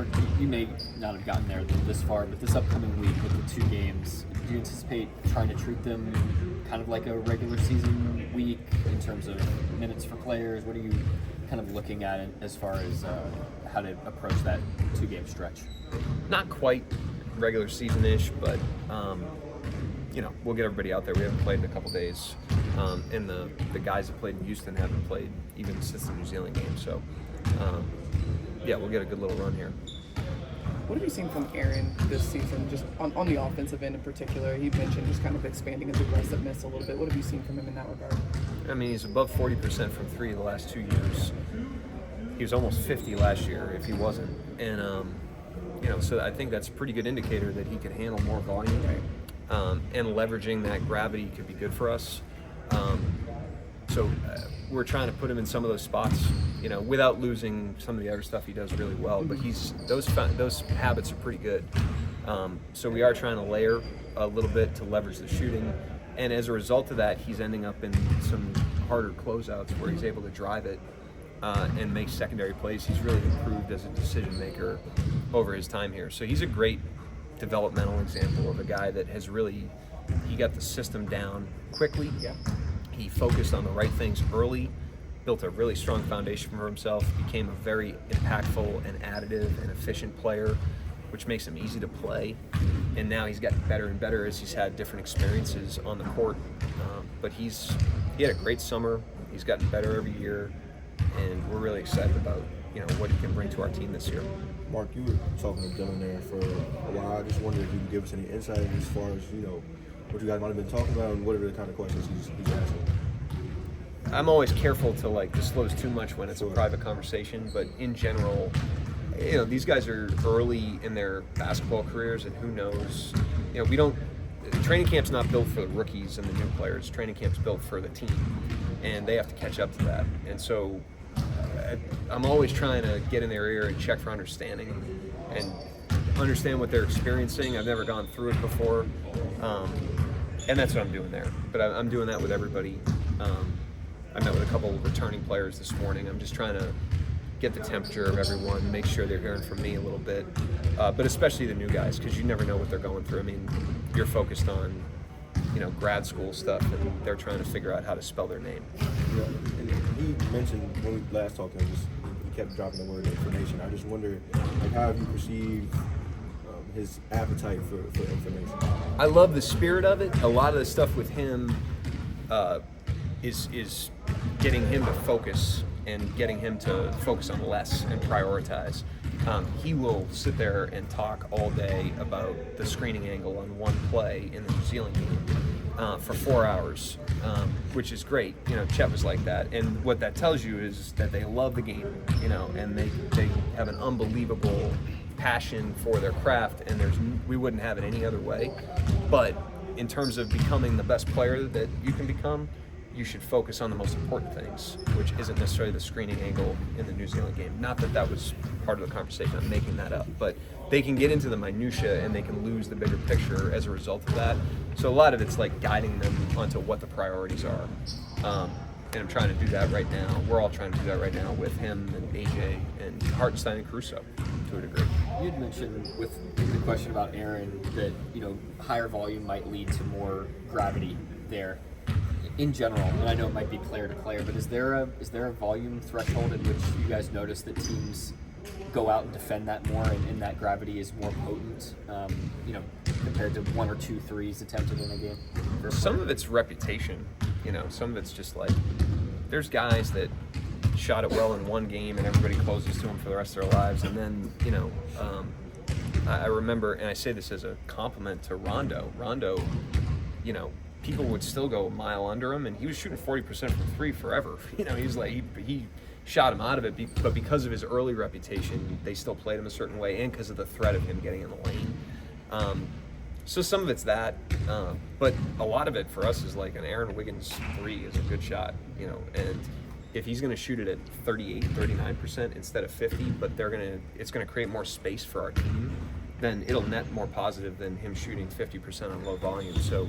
Mark, you may not have gotten there this far, but this upcoming week with the 2 games, do you anticipate trying to treat them kind of like a regular season week in terms of minutes for players? What are you kind of looking at as far as how to approach that 2-game stretch? Not quite regular season-ish, but we'll get everybody out there. We haven't played in a couple days, and the guys that played in Houston haven't played even since the New Zealand game. So, we'll get a good little run here. What have you seen from Aaron this season, just on the offensive end in particular? He mentioned just kind of expanding his aggressiveness a little bit. What have you seen from him in that regard? I mean, he's above 40% from 3 the last 2 years. He was almost 50 last year if he wasn't. And, so I think that's a pretty good indicator that he can handle more volume. Right. And leveraging that gravity could be good for us. We're trying to put him in some of those spots, without losing some of the other stuff he does really well. But those habits are pretty good. So we are trying to layer a little bit to leverage the shooting. And as a result of that, he's ending up in some harder closeouts where he's able to drive it and make secondary plays. He's really improved as a decision maker over his time here. So he's a great developmental example of a guy that has he got the system down quickly. Yeah. He focused on the right things early, built a really strong foundation for himself, became a very impactful and additive and efficient player, which makes him easy to play. And now he's gotten better and better as he's had different experiences on the court. But he had a great summer. He's gotten better every year, and we're really excited about what he can bring to our team this year. Mark, you were talking to Dylan there for a while. I just wondered if you could give us any insight as far as what you guys might have been talking about and what are the kind of questions he's asking. I'm always careful to disclose too much when it's a private conversation, but in general, these guys are early in their basketball careers, and who knows, training camp's not built for the rookies and the new players. Training camp's built for the team, and they have to catch up to that. And so I'm always trying to get in their ear and check for understanding and understand what they're experiencing. I've never gone through it before, and that's what I'm doing there. But I'm doing that with everybody. I met with a couple of returning players this morning. I'm just trying to get the temperature of everyone, make sure they're hearing from me a little bit, but especially the new guys, because you never know what they're going through. I mean, you're focused on, grad school stuff, and they're trying to figure out how to spell their name. Yeah, and he mentioned when we last talked to him, he kept dropping the word information. I just wonder, how have you perceived his appetite for information? I love the spirit of it. A lot of the stuff with him is getting him to focus and getting him to focus on less and prioritize. He will sit there and talk all day about the screening angle on one play in the New Zealand game for 4 hours, which is great. Chet was like that. And what that tells you is that they love the game, and they have an unbelievable passion for their craft, and we wouldn't have it any other way. But in terms of becoming the best player that you can become, you should focus on the most important things, which isn't necessarily the screening angle in the New Zealand game. Not that that was part of the conversation, I'm making that up, but they can get into the minutia and they can lose the bigger picture as a result of that. So a lot of it's guiding them onto what the priorities are. And I'm trying to do that right now. We're all trying to do that right now with him and AJ and Hartenstein and Caruso to a degree. You had mentioned with the question about Aaron that, higher volume might lead to more gravity there. In general, and I know it might be player to player, but is there a volume threshold in which you guys notice that teams go out and defend that more, and that gravity is more potent, compared to 1 or 2 threes attempted in a game? Some of it's reputation, some of it's just there's guys that shot it well in one game and everybody closes to them for the rest of their lives, and then I remember, and I say this as a compliment to Rondo, people would still go a mile under him, and he was shooting 40% from 3 forever. He shot him out of it, but because of his early reputation, they still played him a certain way, and because of the threat of him getting in the lane. So some of it's that, but a lot of it for us is an Aaron Wiggins 3 is a good shot, and if he's going to shoot it at 38, 39% instead of 50, but it's going to create more space for our team, then it'll net more positive than him shooting 50% on low volume. So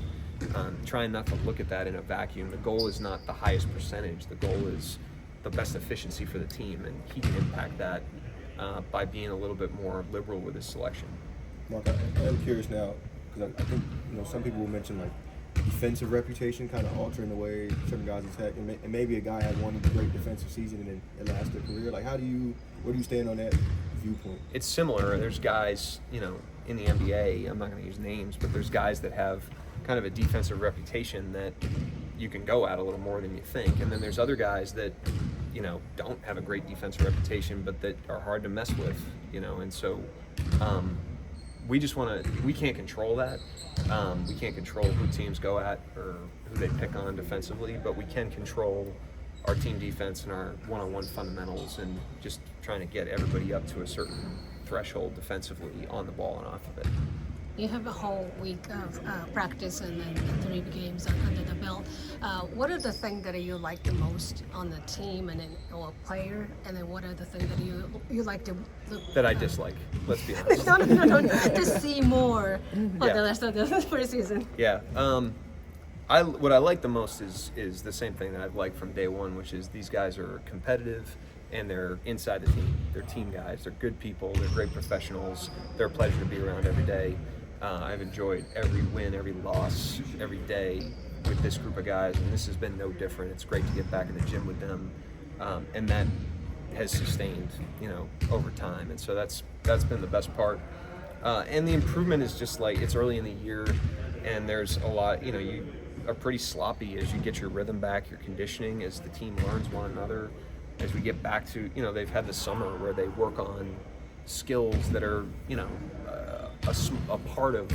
trying not to look at that in a vacuum. The goal is not the highest percentage. The goal is the best efficiency for the team, and he can impact that by being a little bit more liberal with his selection. Mark, I am curious now, because I think some people will mention like defensive reputation kind of altering the way certain guys attack, and maybe a guy had one great defensive season and then it lasts their career. Like, where do you stand on that viewpoint? It's similar. There's guys, in the NBA, I'm not going to use names, but there's guys that have kind of a defensive reputation that you can go at a little more than you think. And then there's other guys that, don't have a great defensive reputation, but that are hard to mess with, and so we can't control that. We can't control who teams go at or who they pick on defensively, but we can control our team defense and our one-on-one fundamentals and just trying to get everybody up to a certain threshold defensively on the ball and off of it. You have a whole week of practice and then 3 games under the belt. What are the things that you like the most on the team and or player? And then what are the things that you like to that I dislike? Let's be honest. no. To see more for the rest of the preseason. Yeah. What I like the most is the same thing that I've liked from day one, which is these guys are competitive and they're inside the team. They're team guys. They're good people. They're great professionals. They're a pleasure to be around every day. I've enjoyed every win, every loss, every day with this group of guys, and this has been no different. It's great to get back in the gym with them, and that has sustained, over time. And so that's been the best part. And the improvement is just like it's early in the year, and there's a lot. You are pretty sloppy as you get your rhythm back, your conditioning, as the team learns one another. As we get back to, they've had the summer where they work on skills that are, a part of,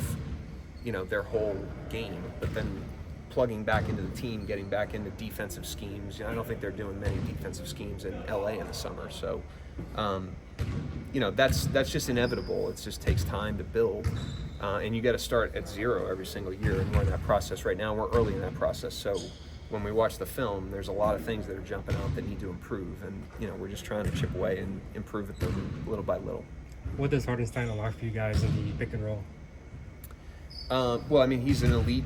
their whole game, but then plugging back into the team, getting back into defensive schemes. I don't think they're doing many defensive schemes in LA in the summer. So, that's just inevitable. It just takes time to build. And you got to start at zero every single year, and we're in that process right now. We're early in that process. So when we watch the film, there's a lot of things that are jumping out that need to improve, and we're just trying to chip away and improve at them little by little. What does Hartenstein unlock for you guys in the pick and roll? He's an elite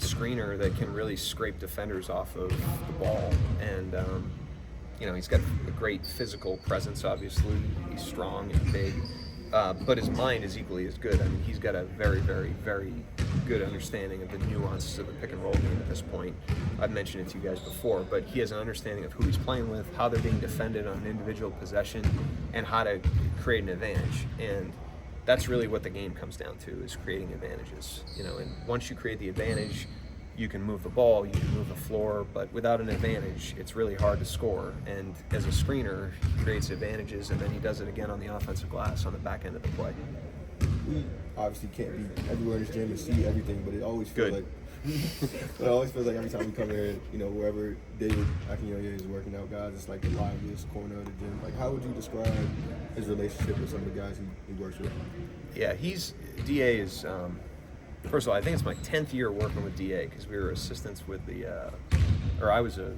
screener that can really scrape defenders off of the ball, and he's got a great physical presence. Obviously, he's strong and big. But his mind is equally as good. He's got a very, very, very good understanding of the nuances of the pick and roll game at this point. I've mentioned it to you guys before, but he has an understanding of who he's playing with, how they're being defended on an individual possession, and how to create an advantage. And that's really what the game comes down to, is creating advantages. And once you create the advantage, you can move the ball, you can move the floor, but without an advantage, it's really hard to score. And as a screener, he creates advantages, and then he does it again on the offensive glass on the back end of the play. We obviously can't be everywhere in this gym and see everything, but it always feels like every time we come here, wherever David Daigneault is working out guys, it's like the liveliest corner of the gym. Like, how would you describe his relationship with some of the guys he works with? Yeah, DA is. First of all, I think it's my 10th year working with DA, because we were assistants with I was a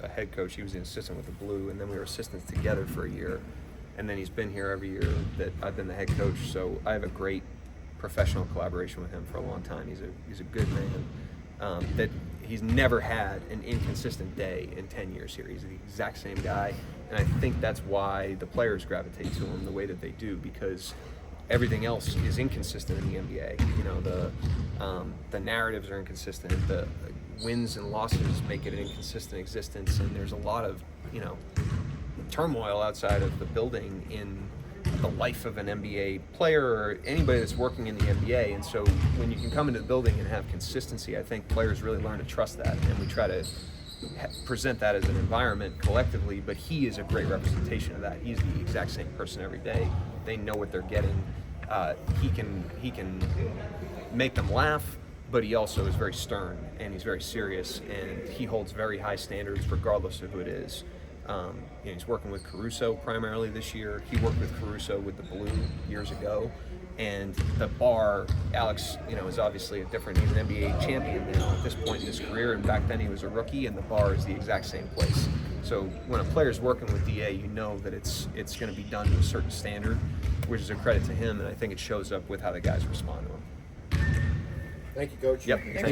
head coach. He was an assistant with the Blue, and then we were assistants together for a year. And then he's been here every year that I've been the head coach. So I have a great professional collaboration with him for a long time. He's a good man. That he's never had an inconsistent day in 10 years here. He's the exact same guy, and I think that's why the players gravitate to him the way that they do, because everything else is inconsistent in the NBA. The narratives are inconsistent. The wins and losses make it an inconsistent existence, and there's a lot of turmoil outside of the building in the life of an NBA player or anybody that's working in the NBA. And so when you can come into the building and have consistency, I think players really learn to trust that, and we try to present that as an environment collectively. But he is a great representation of that. He's the exact same person every day. They know what they're getting. He can make them laugh, but he also is very stern, and he's very serious, and he holds very high standards regardless of who it is. He's working with Caruso primarily this year. He worked with Caruso with the Blue years ago, and the bar, Alex, is obviously he's an NBA champion now at this point in his career, and back then he was a rookie, and the bar is the exact same place. So when a player's working with DA, you know that it's going to be done to a certain standard, which is a credit to him, and I think it shows up with how the guys respond to him. Thank you, Coach. Yep.